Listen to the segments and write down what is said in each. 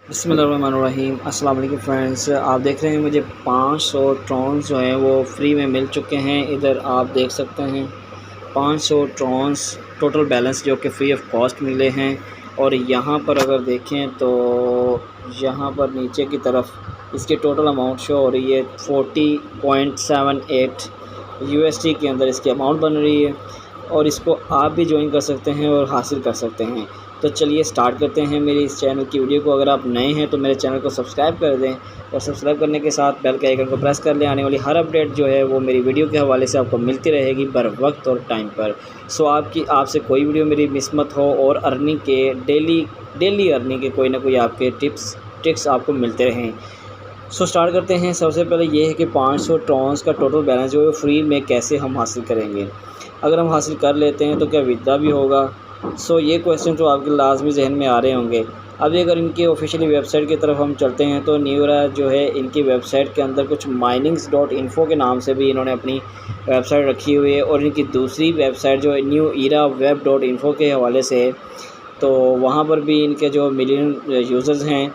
बिस्मिल्लाहिर्रहमानिर्रहीम। अस्सलाम वालेकुम फ्रेंड्स, आप देख रहे हैं मुझे 500 ट्रॉन्स जो हैं वो फ्री में मिल चुके हैं। इधर आप देख सकते हैं 500 ट्रॉन्स टोटल बैलेंस जो कि फ्री ऑफ कॉस्ट मिले हैं। और यहाँ पर अगर देखें तो यहाँ पर नीचे की तरफ इसकी टोटल अमाउंट शो हो रही है 40.78 यूएसडी के अंदर इसकी अमाउंट बन रही है। और इसको आप भी ज्वाइन कर सकते हैं और हासिल कर सकते हैं। तो चलिए स्टार्ट करते हैं मेरी इस चैनल की वीडियो को। अगर आप नए हैं तो मेरे चैनल को सब्सक्राइब कर दें और सब्सक्राइब करने के साथ बेल के आइकन को प्रेस कर लें। आने वाली हर अपडेट जो है वो मेरी वीडियो के हवाले से आपको मिलती रहेगी बर वक्त और टाइम पर। सो आपसे कोई वीडियो मेरी मिस मत हो और अर्निंग के डेली अर्निंग के कोई ना कोई आपके टिप्स आपको मिलते रहें। सो स्टार्ट करते हैं। सबसे पहले ये है कि 500 ट्रॉन्स का टोटल बैलेंस जो है फ्री में कैसे हम हासिल करेंगे। अगर हम हासिल कर लेते हैं तो क्या विड्रॉ भी होगा। सो ये क्वेश्चन तो आपके लाजमी जहन में आ रहे होंगे। अभी अगर इनकी ऑफिशियली वेबसाइट की तरफ हम चलते हैं तो न्यू इरा जो है इनकी वेबसाइट के अंदर कुछ minings.info के नाम से भी इन्होंने अपनी वेबसाइट रखी हुई है। और इनकी दूसरी वेबसाइट जो न्यू इरा web.info के हवाले से है, तो वहाँ पर भी इनके जो मिलियन यूज़र्स हैं।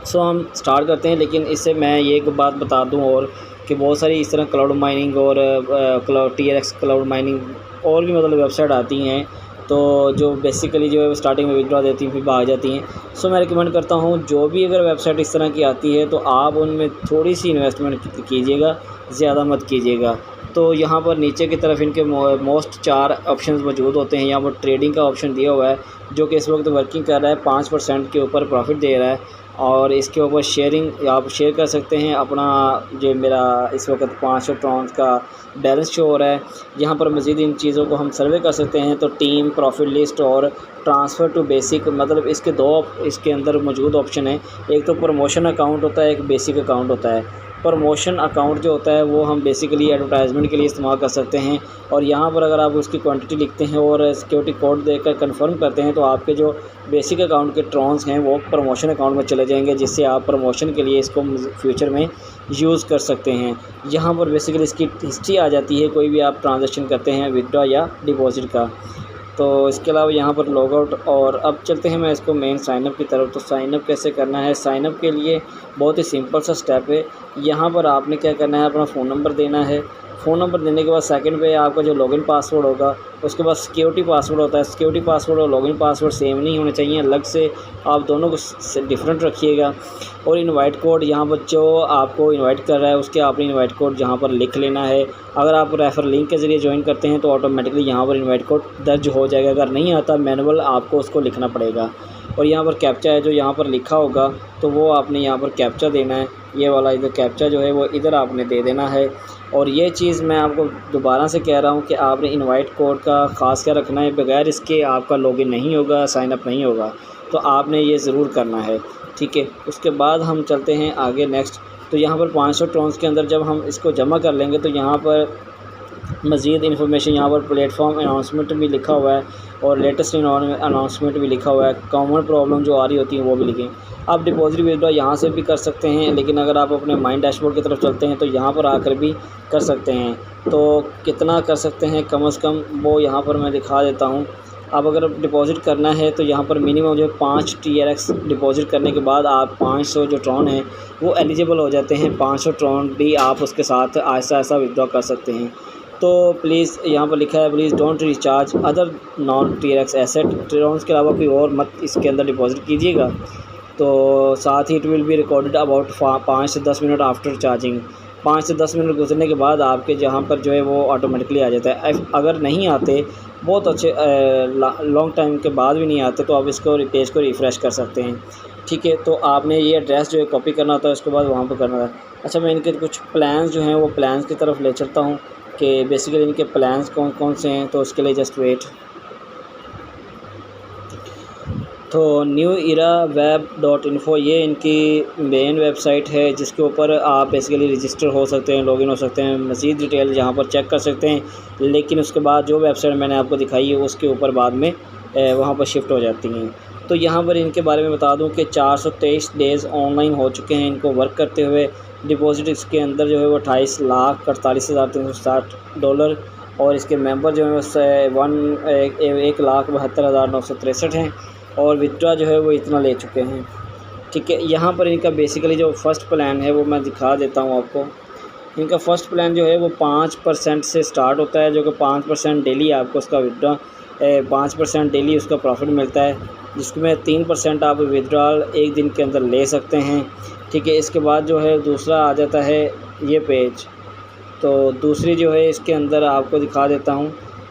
सो हम स्टार्ट करते हैं। लेकिन इससे मैं ये एक बात बता दूं और कि बहुत सारी इस तरह क्लाउड माइनिंग और TRX क्लाउड माइनिंग और भी मतलब वेबसाइट आती हैं, तो जो बेसिकली जो है स्टार्टिंग में विड्रॉ देती हैं फिर भाग जाती हैं। सो मैं रिकमेंड करता हूँ जो भी अगर वेबसाइट इस तरह की आती है तो आप उनमें थोड़ी सी इन्वेस्टमेंट कीजिएगा, ज़्यादा मत कीजिएगा। तो यहाँ पर नीचे की तरफ इनके मोस्ट 4 ऑप्शंस मौजूद होते हैं। यहाँ पर ट्रेडिंग का ऑप्शन दिया हुआ है जो कि इस वक्त वर्किंग कर रहा है, 5% के ऊपर प्रॉफिट दे रहा है। और इसके ऊपर शेयरिंग आप शेयर कर सकते हैं अपना, जो मेरा इस वक्त 500 ट्रॉन्स का बैलेंस शो हो रहा है। यहाँ पर मज़ीद इन चीज़ों को हम सर्वे कर सकते हैं। तो टीम, प्रॉफिट लिस्ट और ट्रांसफ़र टू बेसिक, मतलब इसके दो इसके अंदर मौजूद ऑप्शन है। एक तो प्रमोशन अकाउंट होता है, एक बेसिक अकाउंट होता है। प्रमोशन अकाउंट जो होता है वो हम बेसिकली एडवर्टाइजमेंट के लिए इस्तेमाल कर सकते हैं। और यहाँ पर अगर आप उसकी क्वांटिटी लिखते हैं और सिक्योरिटी कोड देकर कंफर्म करते हैं तो आपके जो बेसिक अकाउंट के ट्रॉन्स हैं वो प्रमोशन अकाउंट में चले जाएंगे, जिससे आप प्रमोशन के लिए इसको फ्यूचर में यूज़ कर सकते हैं। यहाँ पर बेसिकली इसकी हिस्ट्री आ जाती है, कोई भी आप ट्रांजेक्शन करते हैं विड्रॉ या डिपॉजिट का। तो इसके अलावा यहाँ पर लॉग आउट। और अब चलते हैं मैं इसको मेन साइनअप की तरफ। तो साइनअप कैसे करना है। साइनअप के लिए बहुत ही सिंपल सा स्टेप है। यहाँ पर आपने क्या करना है, अपना फ़ोन नंबर देना है। फ़ोन नंबर देने के बाद सेकंड पे आपका जो लॉगिन पासवर्ड होगा, उसके बाद सिक्योरिटी पासवर्ड होता है। सिक्योरिटी पासवर्ड और लॉगिन पासवर्ड सेम नहीं होने चाहिए, अलग से आप दोनों को डिफरेंट रखिएगा। और इनवाइट कोड यहाँ पर जो आपको इनवाइट कर रहा है उसके आपने इनवाइट कोड जहाँ पर लिख लेना है। अगर आप रेफर लिंक के ज़रिए ज्वाइन करते हैं तो ऑटोमेटिकली यहाँ पर इनवाइट कोड दर्ज हो जाएगा। अगर नहीं आता मैनुअल आपको उसको लिखना पड़ेगा। और यहाँ पर कैप्चा है जो यहाँ पर लिखा होगा, तो वो आपने यहाँ पर कैप्चा देना है। ये वाला इधर कैप्चा जो है वो इधर आपने दे देना है। और ये चीज़ मैं आपको दोबारा से कह रहा हूँ कि आपने इनवाइट कोड का ख़ास क्या रखना है, बगैर इसके आपका लॉगिन नहीं होगा, साइनअप नहीं होगा। तो आपने ये ज़रूर करना है, ठीक है। उसके बाद हम चलते हैं आगे नेक्स्ट। तो यहाँ पर 500 ट्रॉन्स के अंदर जब हम इसको जमा कर लेंगे तो यहाँ पर मज़ीद इन्फॉर्मेशन, यहाँ पर प्लेटफॉर्म अनाउंसमेंट भी लिखा हुआ है और लेटेस्ट अनाउंसमेंट भी लिखा हुआ है। कॉमन प्रॉब्लम जो आ रही होती है वो भी लिखें। आप डिपॉजिट विड्रॉ यहाँ से भी कर सकते हैं, लेकिन अगर आप अपने माइन डैशबोर्ड की तरफ चलते हैं तो यहाँ पर आकर भी कर सकते हैं। तो कितना कर सकते हैं कम से कम वो यहाँ पर मैं दिखा देता हूँ। अब अगर डिपॉजिट करना है तो यहाँ पर मिनिमम जो 5 TRX डिपॉजिट करने के बाद आप 500 जो ट्रॉन है वो एलिजिबल हो जाते हैं। 500 ट्रॉन भी आप उसके साथ आहिस्ता आहिस्ता विड्रॉ कर सकते हैं। तो प्लीज़ यहाँ पर लिखा है please don't recharge other non TRX asset. Tron's के अलावा कोई और मत इसके अंदर डिपॉजिट कीजिएगा। तो साथ ही it will be recorded about 5 से 10 मिनट आफ्टर चार्जिंग। 5 से 10 मिनट गुजरने के बाद आपके जहाँ पर जो है वो ऑटोमेटिकली आ जाता है। अगर नहीं आते, बहुत अच्छे लॉन्ग टाइम के बाद भी नहीं आते, तो आप इसको पेज को रिफ़्रेश कर सकते हैं, ठीक है। तो आपने ये एड्रेस जो है कॉपी करना होता है, उसके बाद वहाँ पर करना है। अच्छा, मैं इनके कुछ प्लान्स जो हैं वो प्लान्स की तरफ ले चलता हूँ कि बेसिकली इनके प्लान्स कौन कौन से हैं। तो उसके लिए जस्ट वेट। तो न्यू इरा web.info ये इनकी मेन वेबसाइट है, जिसके ऊपर आप बेसिकली रजिस्टर हो सकते हैं, लॉगिन हो सकते हैं, मज़ीद डिटेल यहाँ पर चेक कर सकते हैं। लेकिन उसके बाद जो वेबसाइट मैंने आपको दिखाई है उसके ऊपर बाद में वहाँ पर शिफ्ट हो जाती हैं। तो यहाँ पर इनके बारे में बता दूँ कि 423 डेज़ ऑनलाइन हो चुके हैं इनको वर्क करते हुए। डिपॉजिट इसके अंदर जो है वो $28,48,360 और इसके मेंबर जो है वो 1,72,963 हैं। और विड्रॉ जो है वो इतना ले चुके हैं। ठीक है, यहाँ पर इनका बेसिकली जो फ़र्स्ट प्लान है वो मैं दिखा देता हूँ आपको। इनका फ़र्स्ट प्लान जो है वो 5% से स्टार्ट होता है, जो कि 5% डेली आपको उसका विड्रॉ 5% डेली उसका प्रॉफिट मिलता है, जिसमें 3% आप विड्रॉल एक दिन के अंदर ले सकते हैं। ठीक है, इसके बाद जो है दूसरा आ जाता है ये पेज। तो दूसरी जो है इसके अंदर आपको दिखा देता हूँ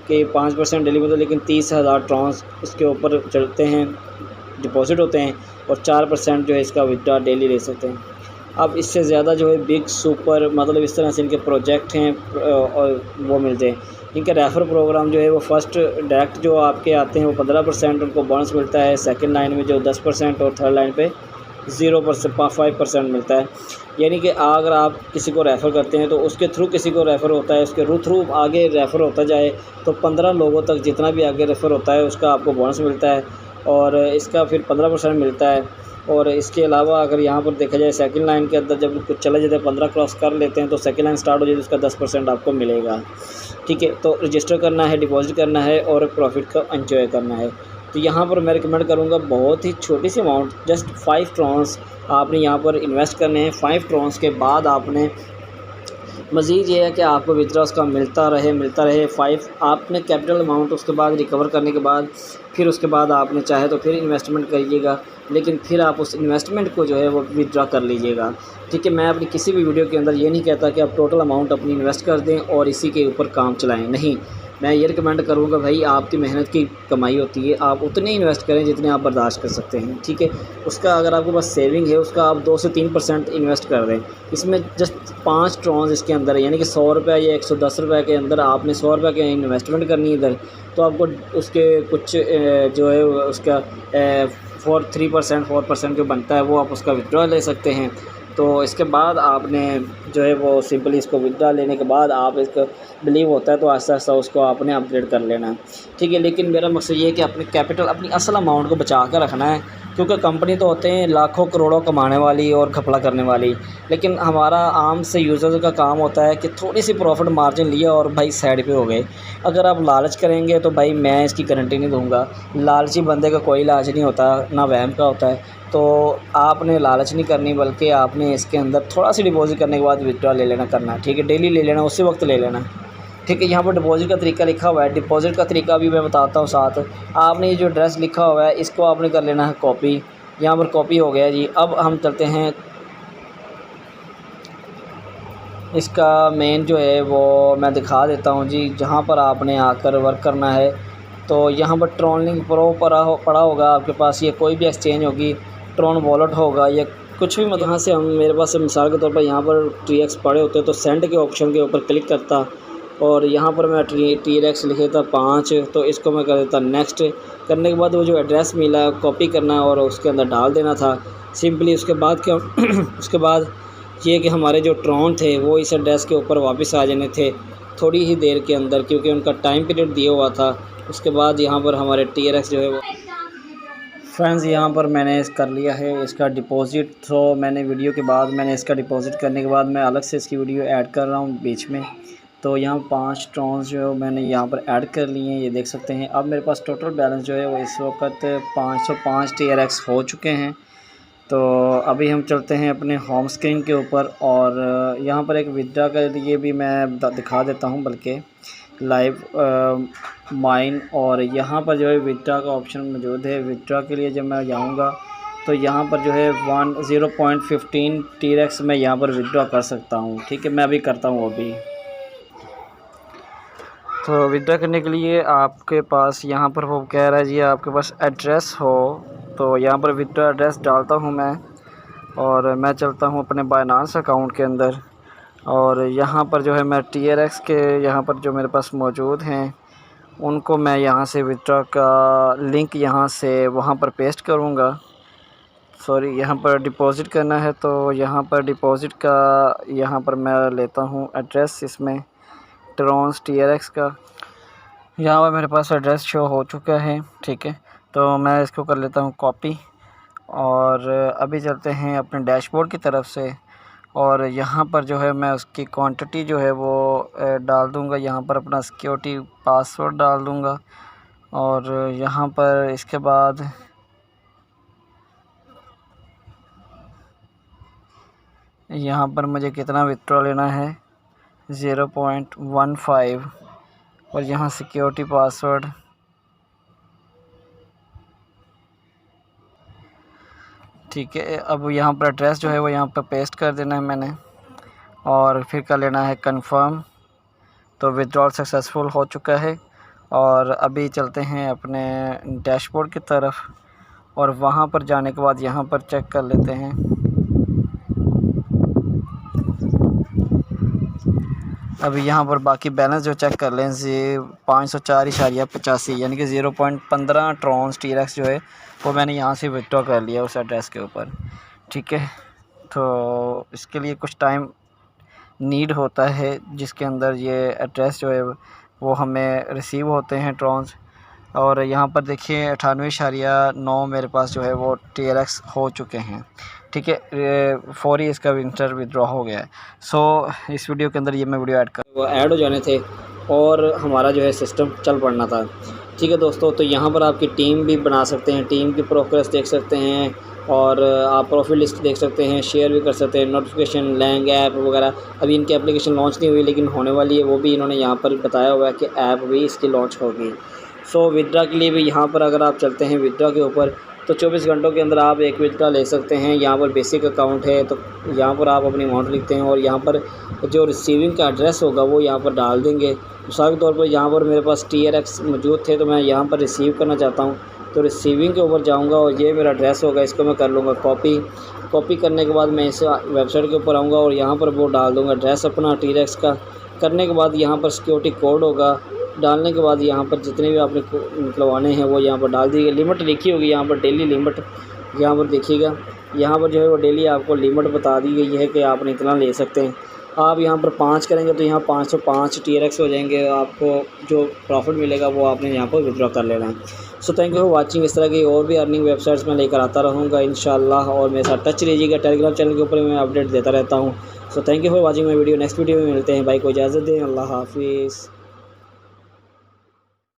कि 5% डेली मतलब, लेकिन 30,000 ट्रांस इसके ऊपर चलते हैं, डिपॉज़िट होते हैं, और 4% जो है इसका विड्रॉ डेली ले सकते हैं। अब इससे ज़्यादा जो है बिग सुपर मतलब इस तरह से इनके प्रोजेक्ट हैं और वो मिलते हैं। इनका रेफ़र प्रोग्राम जो है वो फ़र्स्ट डायरेक्ट जो आपके आते हैं वो 15% उनको बोनस मिलता है, सेकंड लाइन में जो 10% और थर्ड लाइन पे 0% 5% मिलता है। यानी कि अगर आप किसी को रेफ़र करते हैं तो उसके थ्रू किसी को रेफ़र होता है, उसके थ्रू आगे रेफ़र होता जाए तो 15 लोगों तक जितना भी आगे रेफ़र होता है उसका आपको बोनस मिलता है, और इसका फिर 15% मिलता है। और इसके अलावा अगर यहाँ पर देखा जाए सेकंड लाइन के अंदर जब कुछ चला जाता है 15 क्रॉस कर लेते हैं तो सेकंड लाइन स्टार्ट हो जाती है, उसका 10% आपको मिलेगा। ठीक है, तो रजिस्टर करना है, डिपॉज़िट करना है और प्रॉफिट को एंजॉय करना है। तो यहाँ पर मैं रिकमेंड करूँगा बहुत ही छोटी सी अमाउंट, जस्ट 5 ट्रांस आपने यहाँ पर इन्वेस्ट करने हैं। 5 ट्रांस के बाद आपने मज़ीद ये है कि आपको विथड्रॉ उसका मिलता रहे 5 आपने कैपिटल अमाउंट उसके बाद रिकवर करने के बाद फिर उसके बाद आपने चाहे तो फिर इन्वेस्टमेंट करिएगा, लेकिन फिर आप उस इन्वेस्टमेंट को जो है वो विथड्रॉ कर लीजिएगा। ठीक है, मैं अपनी किसी भी वीडियो के अंदर ये नहीं कहता कि आप टोटल अमाउंट अपनी इन्वेस्ट कर दें और इसी के ऊपर काम चलाएं, नहीं। मैं ये रिकमेंड करूँगा भाई आपकी मेहनत की कमाई होती है, आप उतने इन्वेस्ट करें जितने आप बर्दाश्त कर सकते हैं। ठीक है, उसका अगर आपके पास सेविंग है उसका आप 2 से 3% इन्वेस्ट कर दें। इसमें जस्ट 5 ट्रांस इसके अंदर है, यानी कि 100 रुपये या 110 रुपये के अंदर आपने 100 रुपये की इन्वेस्टमेंट करनी है इधर, तो आपको उसके कुछ जो है उसका 4% जो बनता है वो आप उसका विथड्रॉ ले सकते हैं। तो इसके बाद आपने जो है वो सिंपली इसको विथड्रॉ लेने के बाद आप इसको बिलीव होता है तो आहिस्ता आहिस्ता उसको आपने अपग्रेड कर लेना है। ठीक है, लेकिन मेरा मकसद ये है कि अपने कैपिटल अपनी असल अमाउंट को बचा कर रखना है, क्योंकि कंपनी तो होते हैं लाखों करोड़ों कमाने वाली और घपला करने वाली, लेकिन हमारा आम से यूज़र का काम होता है कि थोड़ी सी प्रॉफिट मार्जिन लिया और भाई साइड पे हो गए। अगर आप लालच करेंगे तो भाई मैं इसकी गारंटी नहीं दूंगा, लालची बंदे का कोई इलाज नहीं होता, ना वहम का होता है। तो आपने लालच नहीं करनी, बल्कि आपने इसके अंदर थोड़ा सी डिपॉज़िट करने के बाद विथड्रॉ ले लेना करना है। ठीक है, डेली ले लेना, उसी वक्त ले लेना। ठीक है, यहाँ पर डिपॉज़िट का तरीका लिखा हुआ है, डिपॉज़िट का तरीका भी मैं बताता हूँ साथ। आपने ये जो एड्रेस लिखा हुआ है इसको आपने कर लेना है कॉपी, यहाँ पर कॉपी हो गया जी। अब हम चलते हैं, इसका मेन जो है वो मैं दिखा देता हूँ जी, जहाँ पर आपने आकर वर्क करना है। तो यहाँ पर ट्रॉन लिंक प्रो पड़ा होगा आपके पास, ये कोई भी एक्सचेंज होगी, ट्रॉन वॉलेट होगा या कुछ भी, मतलब यहाँ से हम मेरे पास मिसाल के तौर पर यहाँ पर TRX पड़े होते तो सेंड के ऑप्शन के ऊपर क्लिक करता और यहाँ पर मैं TRX लिखे था 5, तो इसको मैं कर देता नेक्स्ट। करने के बाद वो जो एड्रेस मिला कॉपी करना और उसके अंदर डाल देना था सिंपली। उसके बाद क्या उसके बाद ये कि हमारे जो ट्रॉन थे वो इस एड्रेस के ऊपर वापस आ जाने थे थोड़ी ही देर के अंदर, क्योंकि उनका टाइम पीरियड दिया हुआ था। उसके बाद यहाँ पर हमारे TRX जो है वो फ्रेंड्स यहाँ पर मैंने कर लिया है इसका डिपॉज़िट। तो मैंने वीडियो के बाद मैंने इसका डिपॉज़िट करने के बाद मैं अलग से इसकी वीडियो ऐड कर रहा हूँ बीच में। तो यहाँ 5 ट्रॉन्स जो मैंने यहाँ पर ऐड कर लिए हैं, ये देख सकते हैं। अब मेरे पास टोटल बैलेंस जो है वो इस वक्त 505 TRX हो चुके हैं। तो अभी हम चलते हैं अपने होम स्क्रीन के ऊपर और यहाँ पर एक विथड्रॉ के लिए भी मैं दिखा देता हूँ, बल्कि लाइव माइन, और यहाँ पर जो है विथड्रॉ का ऑप्शन मौजूद है। विथड्रॉ के लिए जब मैं जाऊँगा तो यहाँ पर जो है 0.15 TRX मैं यहाँ पर विथड्रॉ कर सकता हूँ। ठीक है, मैं अभी करता हूँ अभी। तो विथड्रॉ करने के लिए आपके पास यहाँ पर वो कह रहा है जी आपके पास एड्रेस हो, तो यहाँ पर विथड्रॉ एड्रेस डालता हूँ मैं और मैं चलता हूँ अपने बाइनांस अकाउंट के अंदर और यहाँ पर जो है मैं TRX के यहाँ पर जो मेरे पास मौजूद हैं उनको मैं यहाँ से विथड्रॉ का लिंक यहाँ से वहाँ पर पेस्ट करूँगा। सॉरी, यहाँ पर डिपॉज़िट करना है तो यहाँ पर डिपॉज़िट का यहाँ पर मैं लेता हूँ एड्रेस, इसमें ट्रॉन्स TRX का यहाँ पर मेरे पास एड्रेस शो हो चुका है। ठीक है, तो मैं इसको कर लेता हूँ कॉपी और अभी चलते हैं अपने डैशबोर्ड की तरफ से और यहाँ पर जो है मैं उसकी क्वांटिटी जो है वो डाल दूँगा। यहाँ पर अपना सिक्योरिटी पासवर्ड डाल दूँगा और यहाँ पर इसके बाद यहाँ पर मुझे कितना विथड्रॉ लेना है 0.15 और यहाँ सिक्योरिटी पासवर्ड ठीक है। अब यहाँ पर एड्रेस जो है वो यहाँ पर पेस्ट कर देना है मैंने और फिर कर लेना है कंफर्म। तो विथड्रॉल सक्सेसफुल हो चुका है और अभी चलते हैं अपने डैशबोर्ड की तरफ और वहाँ पर जाने के बाद यहाँ पर चेक कर लेते हैं। अभी यहाँ पर बाकी बैलेंस जो चेक कर लें 504.85 यानी कि 0.15 ट्रॉन्स TRX जो है वो मैंने यहाँ से विथड्रॉ कर लिया उस एड्रेस के ऊपर। ठीक है, तो इसके लिए कुछ टाइम नीड होता है जिसके अंदर ये एड्रेस जो है वो हमें रिसीव होते हैं ट्रॉन्स। और यहाँ पर देखिए 98.9 मेरे पास जो है वो TRX हो चुके हैं। ठीक है, फौरी इसका विंटर विड्रॉ हो गया है। सो इस वीडियो के अंदर ये मैं वीडियो ऐड हो जाने थे और हमारा जो है सिस्टम चल पड़ना था। ठीक है दोस्तों, तो यहाँ पर आपकी टीम भी बना सकते हैं, टीम की प्रोग्रेस देख सकते हैं और आप प्रोफाइल लिस्ट देख सकते हैं, शेयर भी कर सकते हैं, नोटिफिकेशन लैंग ऐप वगैरह। अभी इनकी एप्लीकेशन लॉन्च नहीं हुई लेकिन होने वाली है, वो भी इन्होंने यहाँ पर बताया हुआ है कि ऐप भी इसकी लॉन्च होगी। सो विड्रा के लिए भी यहाँ पर अगर आप चलते हैं विड्रा के ऊपर तो 24 घंटों के अंदर आप एक विड्रा ले सकते हैं। यहाँ पर बेसिक अकाउंट है तो यहाँ पर आप अपनी अमाउंट लिखते हैं और यहाँ पर जो रिसीविंग का एड्रेस होगा वो यहाँ पर डाल देंगे। मिसाल के तौर पर यहाँ पर मेरे पास TRX मौजूद थे तो मैं यहाँ पर रिसीव करना चाहता हूँ तो रिसीविंग के ऊपर जाऊँगा और ये मेरा एड्रेस होगा, इसको मैं कर लूँगा कॉपी करने के बाद मैं इस वेबसाइट के ऊपर आऊँगा और यहाँ पर वो डाल दूँगा एड्रेस अपना TRX का। करने के बाद यहाँ पर सिक्योरिटी कोड होगा, डालने के बाद यहाँ पर जितने भी आपने निकलवाने हैं वो यहाँ पर डाल दीजिए। लिमिट लिखी होगी यहाँ पर, डेली लिमिट यहाँ पर देखिएगा, यहाँ पर जो है वो डेली आपको लिमिट बता दी गई है कि आपने इतना ले सकते हैं। आप यहाँ पर 5 करेंगे तो यहाँ 505 TRX हो जाएंगे, आपको जो प्रॉफिट मिलेगा वो आपने यहाँ पर विड्रॉ कर लेना है। So thank you for watching. इस तरह की और भी अर्निंग वेबसाइट्स मैं लेकर आता रहूँगा इंशाल्लाह और मेरे साथ टच रहिएगा। टेलीग्राम चैनल के ऊपर मैं अपडेट देता रहता हूँ। So thank you for watching my video. Next video में मिलते हैं। भाई को इजाज़त दें। अल्लाह हाफिज़।